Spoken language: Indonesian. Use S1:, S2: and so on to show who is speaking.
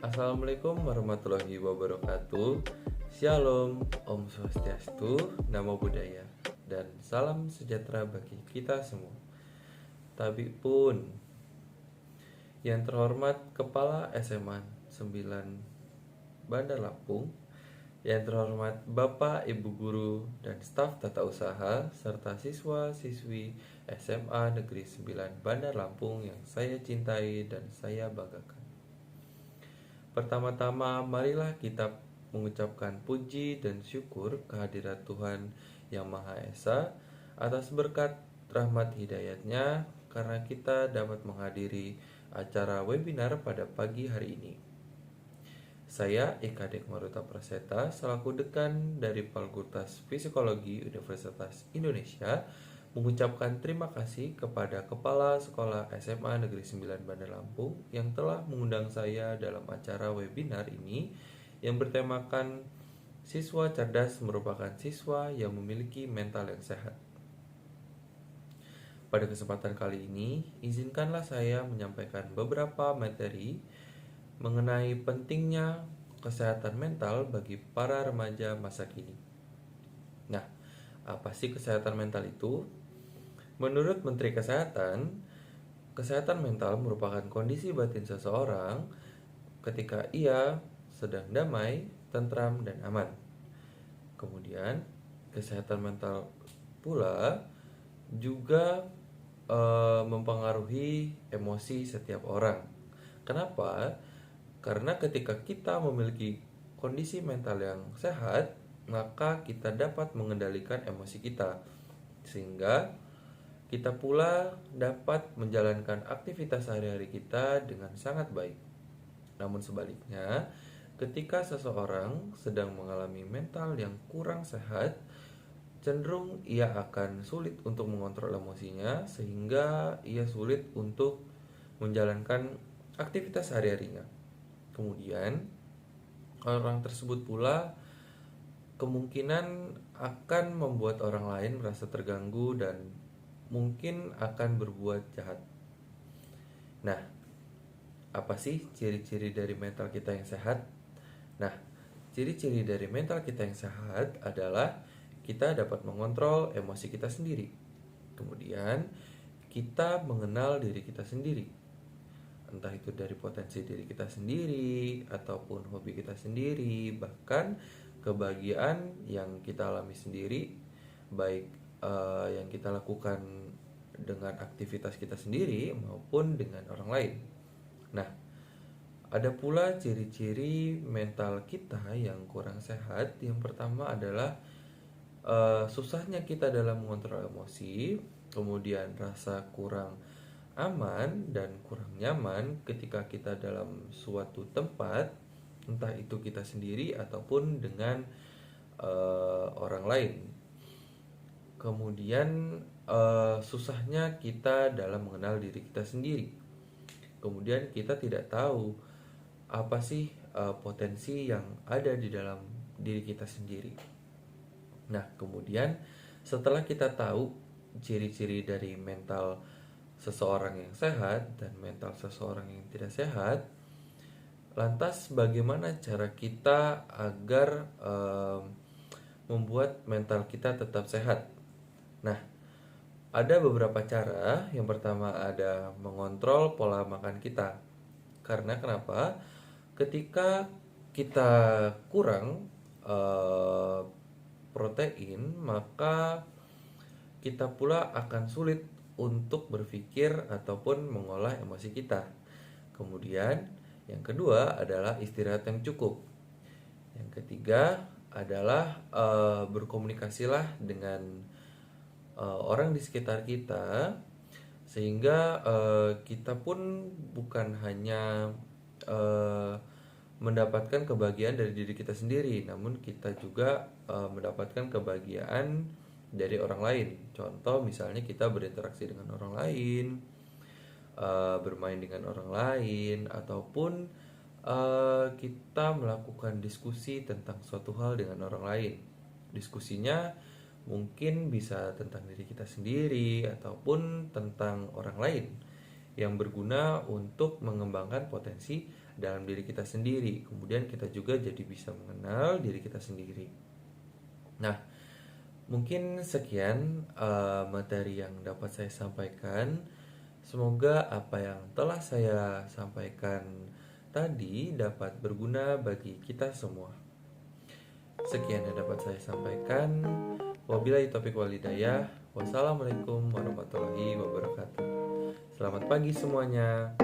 S1: Assalamualaikum warahmatullahi wabarakatuh. Shalom, Om Swastiastu, Namo Buddhaya, dan salam sejahtera bagi kita semua. Tapi pun, yang terhormat Kepala SMA 9 Bandar Lampung, yang terhormat Bapak, Ibu Guru, dan staf tata usaha, serta siswa-siswi SMA Negeri 9 Bandar Lampung yang saya cintai dan saya banggakan. Pertama-tama, marilah kita mengucapkan puji dan syukur kehadirat Tuhan Yang Maha Esa atas berkat rahmat hidayatnya karena kita dapat menghadiri acara webinar pada pagi hari ini. Saya Eka Dekmaruta Praseta selaku Dekan dari Fakultas Psikologi Universitas Indonesia mengucapkan terima kasih kepada Kepala Sekolah SMA Negeri 9 Bandar Lampung yang telah mengundang saya dalam acara webinar ini yang bertemakan siswa cerdas merupakan siswa yang memiliki mental yang sehat. Pada kesempatan kali ini, izinkanlah saya menyampaikan beberapa materi mengenai pentingnya kesehatan mental bagi para remaja masa kini. Nah, apa sih kesehatan mental itu? Menurut Menteri Kesehatan mental merupakan kondisi batin seseorang ketika ia sedang damai, tentram, dan aman. Kemudian, kesehatan mental pula juga mempengaruhi emosi setiap orang. Kenapa? Karena ketika kita memiliki kondisi mental yang sehat, maka kita dapat mengendalikan emosi kita, sehingga kita pula dapat menjalankan aktivitas sehari-hari kita dengan sangat baik. Namun sebaliknya, ketika seseorang sedang mengalami mental yang kurang sehat, cenderung ia akan sulit untuk mengontrol emosinya sehingga ia sulit untuk menjalankan aktivitas sehari-harinya. Kemudian, orang tersebut pula kemungkinan akan membuat orang lain merasa terganggu dan mungkin akan berbuat jahat. Nah, apa sih ciri-ciri dari mental kita yang sehat? Nah, ciri-ciri dari mental kita yang sehat adalah kita dapat mengontrol emosi kita sendiri. Kemudian, kita mengenal diri kita sendiri. Entah itu dari potensi diri kita sendiri, ataupun hobi kita sendiri, bahkan kebahagiaan yang kita alami sendiri, baik yang kita lakukan dengan aktivitas kita sendiri maupun dengan orang lain. Nah, ada pula ciri-ciri mental kita yang kurang sehat. Yang pertama adalah susahnya kita dalam mengontrol emosi, kemudian rasa kurang aman dan kurang nyaman ketika kita dalam suatu tempat, entah itu kita sendiri ataupun dengan orang lain. Kemudian susahnya kita dalam mengenal diri kita sendiri. Kemudian kita tidak tahu apa sih potensi yang ada di dalam diri kita sendiri. Nah, kemudian setelah kita tahu ciri-ciri dari mental seseorang yang sehat dan mental seseorang yang tidak sehat, lantas bagaimana cara kita agar membuat mental kita tetap sehat? Nah, ada beberapa cara. Yang pertama ada mengontrol pola makan kita. Karena kenapa? Ketika kita kurang protein, maka kita pula akan sulit untuk berpikir ataupun mengolah emosi kita. Kemudian, yang kedua adalah istirahat yang cukup. Yang ketiga adalah berkomunikasilah dengan orang di sekitar kita, sehingga kita pun bukan hanya mendapatkan kebahagiaan dari diri kita sendiri, namun kita juga mendapatkan kebahagiaan dari orang lain. Contoh misalnya kita berinteraksi dengan orang lain, bermain dengan orang lain, ataupun kita melakukan diskusi tentang suatu hal dengan orang lain. Diskusinya Mungkin bisa tentang diri kita sendiri ataupun tentang orang lain yang berguna untuk mengembangkan potensi dalam diri kita sendiri. Kemudian kita juga jadi bisa mengenal diri kita sendiri. Nah, mungkin sekian materi yang dapat saya sampaikan. Semoga apa yang telah saya sampaikan tadi dapat berguna bagi kita semua. Sekian yang dapat saya sampaikan. Wabillahi taufiq wal hidayah. Wassalamualaikum warahmatullahi wabarakatuh. Selamat pagi semuanya.